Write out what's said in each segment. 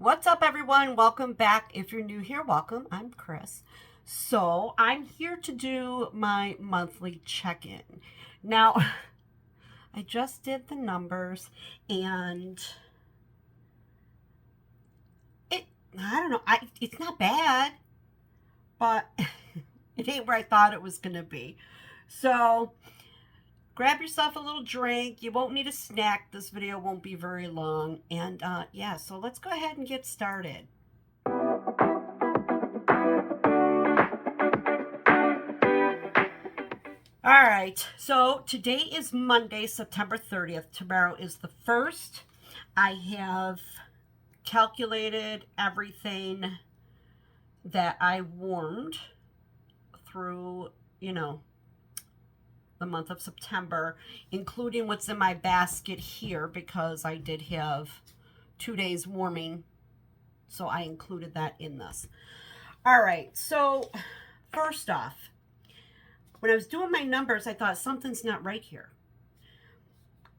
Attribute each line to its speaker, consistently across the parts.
Speaker 1: What's up, everyone? Welcome back. If you're new here, welcome. I'm Chris. So I'm here to do my monthly check-in. Now, I just did the numbers and I don't know, it's not bad, but it ain't where I thought it was going to be. So grab yourself a little drink. You won't need a snack. This video won't be very long. And yeah, so let's go ahead and get started. All right, so today is Monday, September 30th. Tomorrow is the 1st. I have calculated everything that I warmed through, the month of September, including what's in my basket here because I did have 2 days warming, so I included that in this. All right, so first off, when I was doing my numbers, I thought something's not right here.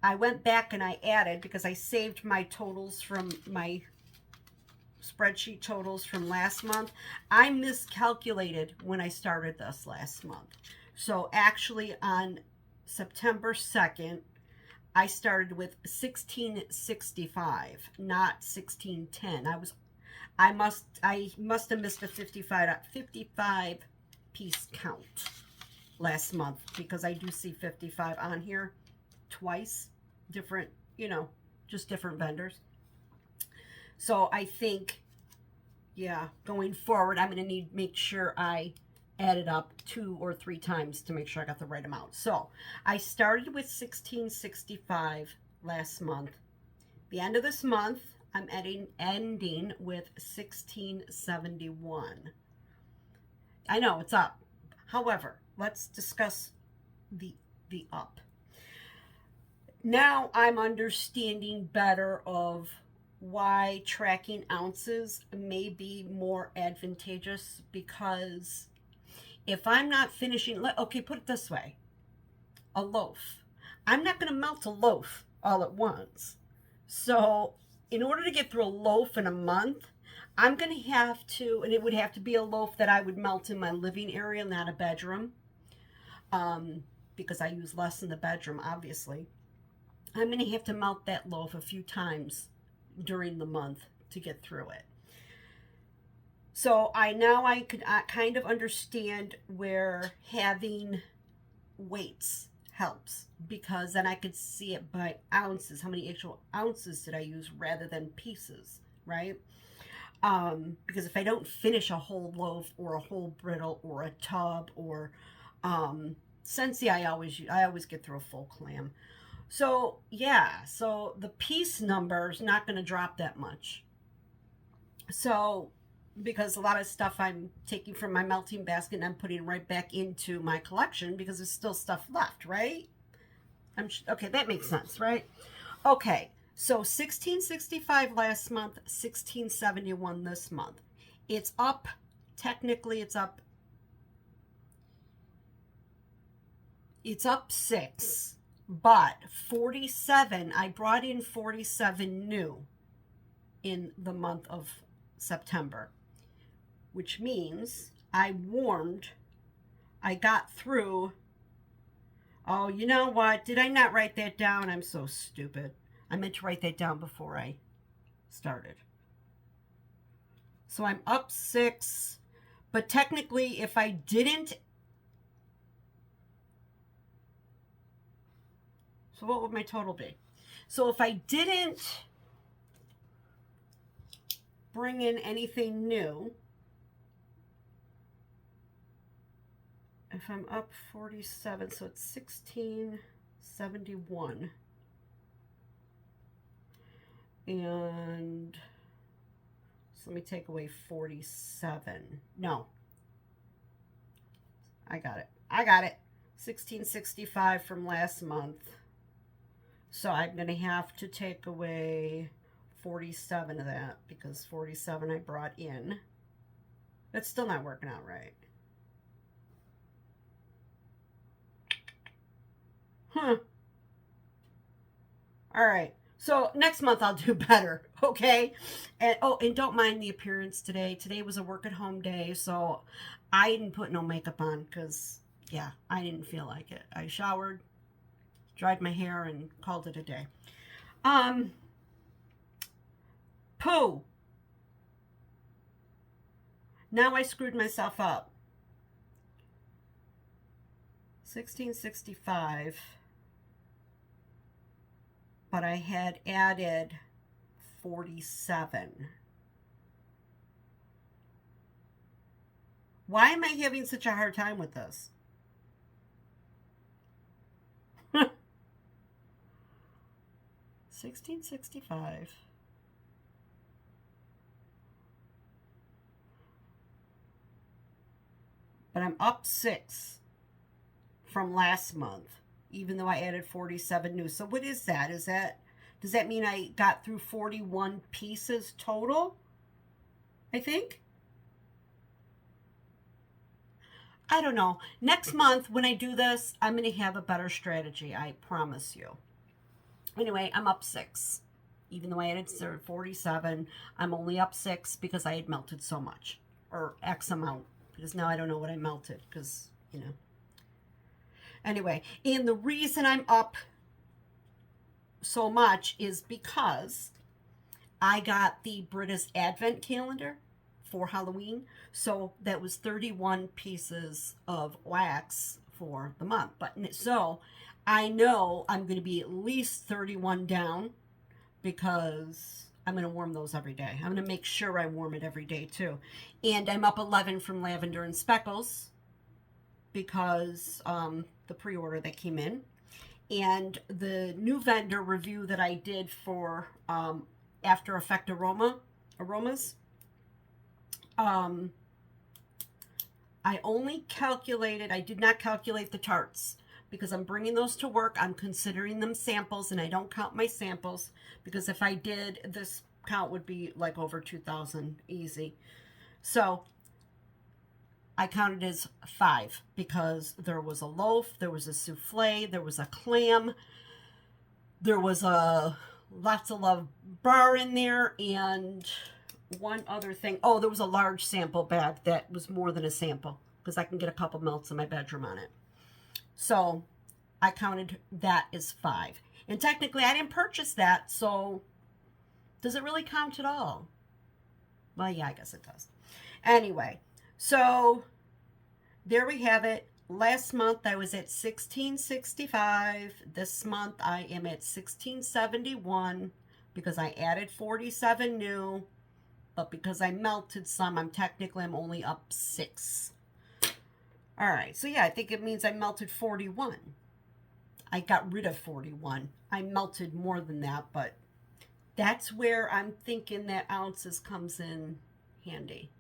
Speaker 1: I went back and I added, because I saved my totals from my spreadsheet totals from last month. I miscalculated when I started this last month. So actually on September 2nd, I started with 1665, not 1610. I must have missed a 55 piece count last month, because I do see 55 on here twice, different, just different vendors. So I think, yeah, going forward, I'm going to need to make sure I add it up 2 or 3 times to make sure I got the right amount. So I started with 1665 last month. The end of this month, I'm ending with 1671. I know it's up. However, let's discuss the up. Now I'm understanding better of why tracking ounces may be more advantageous, because if I'm not finishing, okay, put it this way, a loaf. I'm not going to melt a loaf all at once. So in order to get through a loaf in a month, I'm going to have to, and it would have to be a loaf that I would melt in my living area, not a bedroom, because I use less in the bedroom, obviously. I'm going to have to melt that loaf a few times during the month to get through it. So I could kind of understand where having weights helps, because then I could see it by ounces. How many actual ounces did I use rather than pieces, right? Because if I don't finish a whole loaf or a whole brittle or a tub or Scentsy, I always get through a full clam. So yeah, so the piece number is not going to drop that much. So because a lot of stuff I'm taking from my melting basket and I'm putting right back into my collection because there's still stuff left, right? Okay, that makes sense, right? Okay, so 1665 last month, 1671 this month. It's up, technically it's up 6, but 47, I brought in 47 new in the month of September, which means I got through. Oh, you know what? Did I not write that down? I'm so stupid. I meant to write that down before I started. So I'm up 6, but technically if I didn't, so what would my total be? So if I didn't bring in anything new, if I'm up 47, so it's 1671. And so let me take away 47. No. I got it. 1665 from last month. So I'm going to have to take away 47 of that, because 47 I brought in. That's still not working out right. Huh. All right. So next month I'll do better, okay? And oh, and don't mind the appearance today. Today was a work at home day, so I didn't put no makeup on because yeah, I didn't feel like it. I showered, dried my hair, and called it a day. Um, poo. Now I screwed myself up. 1665, but I had added 47. Why am I having such a hard time with this? 1665. But I'm up 6 from last month, even though I added 47 new. So what is that? Does that mean I got through 41 pieces total? I think. I don't know. Next month when I do this, I'm going to have a better strategy. I promise you. Anyway, I'm up 6. Even though I added 47, I'm only up 6 because I had melted so much. Or X amount. Because now I don't know what I melted. Because, you know. Anyway, and the reason I'm up so much is because I got the Brita's Advent calendar for Halloween. So that was 31 pieces of wax for the month. But so I know I'm going to be at least 31 down because I'm going to warm those every day. I'm going to make sure I warm it every day too. And I'm up 11 from Lavender and Speckles because the pre-order that came in. And the new vendor review that I did for After Effect aromas, I only calculated, I did not calculate the tarts because I'm bringing those to work. I'm considering them samples and I don't count my samples because if I did, this count would be like over 2,000 easy. So I counted as 5 because there was a loaf, there was a souffle, there was a clam, there was a lots of love bar in there, and one other thing. Oh, there was a large sample bag that was more than a sample because I can get a couple melts in my bedroom on it. So I counted that as 5. And technically I didn't purchase that, so does it really count at all? Well, yeah, I guess it does. Anyway, so there we have it. Last month I was at 1665. This month I am at 1671 because I added 47 new. But because I melted some, I'm only up 6. All right, so yeah, I think it means I melted 41. I got rid of 41. I melted more than that, but that's where I'm thinking that ounces comes in handy.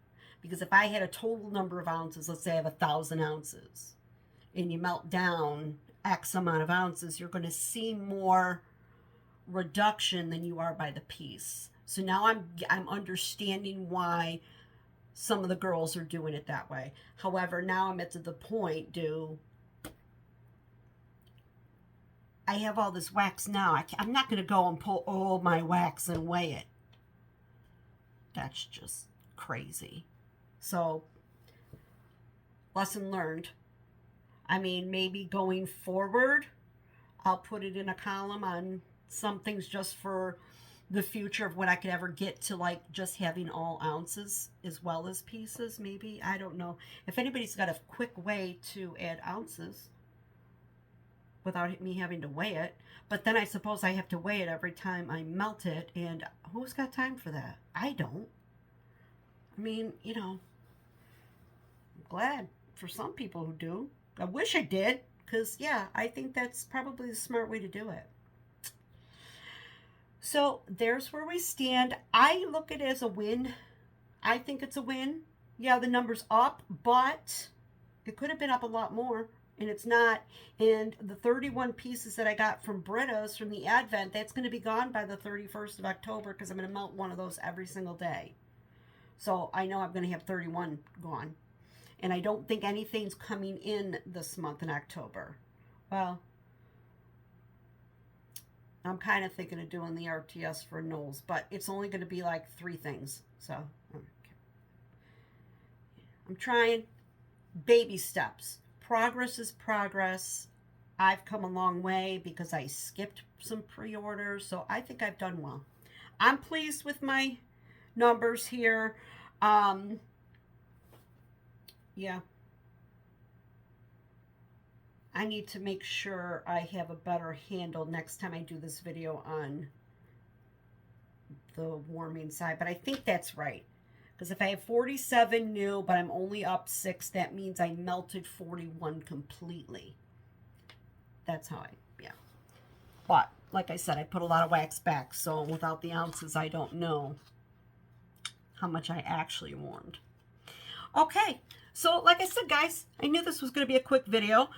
Speaker 1: Because if I had a total number of ounces, let's say I have 1,000 ounces, and you melt down X amount of ounces, you're going to see more reduction than you are by the piece. So now I'm understanding why some of the girls are doing it that way. However, now I'm at the point, I have all this wax now. I'm not going to go and pull all my wax and weigh it. That's just crazy. So, lesson learned. I mean, maybe going forward, I'll put it in a column on some things just for the future of when I could ever get to like just having all ounces as well as pieces. Maybe, I don't know. If anybody's got a quick way to add ounces without me having to weigh it. But then I suppose I have to weigh it every time I melt it, and who's got time for that? I don't. I mean, you know, I'm glad for some people who do. I wish I did, because yeah, I think that's probably the smart way to do it. So there's where we stand. I look at it as a win. I think it's a win. Yeah, the number's up, but it could have been up a lot more, and it's not. And the 31 pieces that I got from Brita's from the Advent, that's going to be gone by the 31st of October because I'm going to melt one of those every single day. So I know I'm going to have 31 gone. And I don't think anything's coming in this month in October. Well, I'm kind of thinking of doing the RTS for Knowles, but it's only going to be like 3 things. So I'm trying baby steps. Progress is progress. I've come a long way because I skipped some pre-orders, so I think I've done well. I'm pleased with my numbers here. Yeah, I need to make sure I have a better handle next time I do this video on the warming side, but I think that's right. Because if I have 47 new, but I'm only up 6, that means I melted 41 completely. That's how yeah. But, like I said, I put a lot of wax back, so without the ounces, I don't know how much I actually warmed. Okay, so like I said, guys, I knew this was going to be a quick video.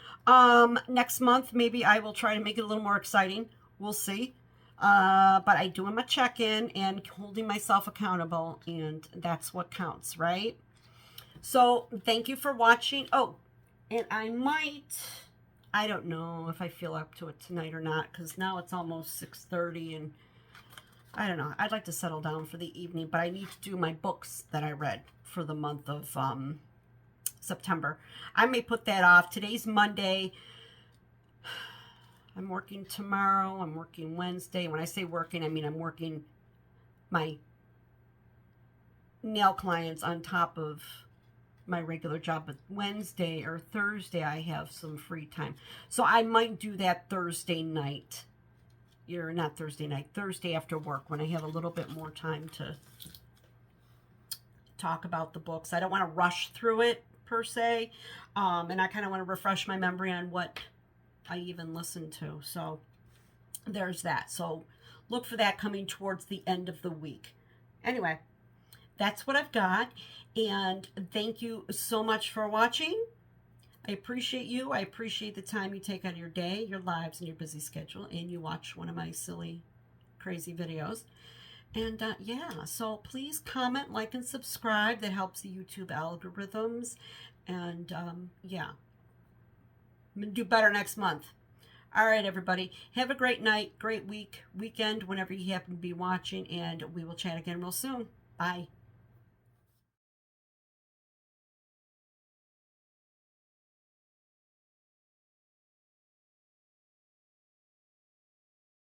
Speaker 1: Next month, maybe I will try to make it a little more exciting. We'll see. But I doing my check-in and holding myself accountable, and that's what counts, right? So thank you for watching. Oh, and I don't know if I feel up to it tonight or not, because now it's almost 6:30, and I don't know. I'd like to settle down for the evening, but I need to do my books that I read for the month of September. I may put that off. Today's Monday. I'm working tomorrow. I'm working Wednesday. When I say working, I mean I'm working my nail clients on top of my regular job. But Wednesday or Thursday, I have some free time. So I might do that Thursday night. Or not Thursday night, Thursday after work, when I have a little bit more time to talk about the books. I don't want to rush through it, per se. And I kind of want to refresh my memory on what I even listened to. So there's that. So look for that coming towards the end of the week. Anyway, that's what I've got. And thank you so much for watching. I appreciate you. I appreciate the time you take out of your day, your lives, and your busy schedule, and you watch one of my silly, crazy videos. And yeah, so please comment, like, and subscribe. That helps the YouTube algorithms. And yeah, I'm going to do better next month. All right, everybody. Have a great night, great week, weekend, whenever you happen to be watching, and we will chat again real soon. Bye.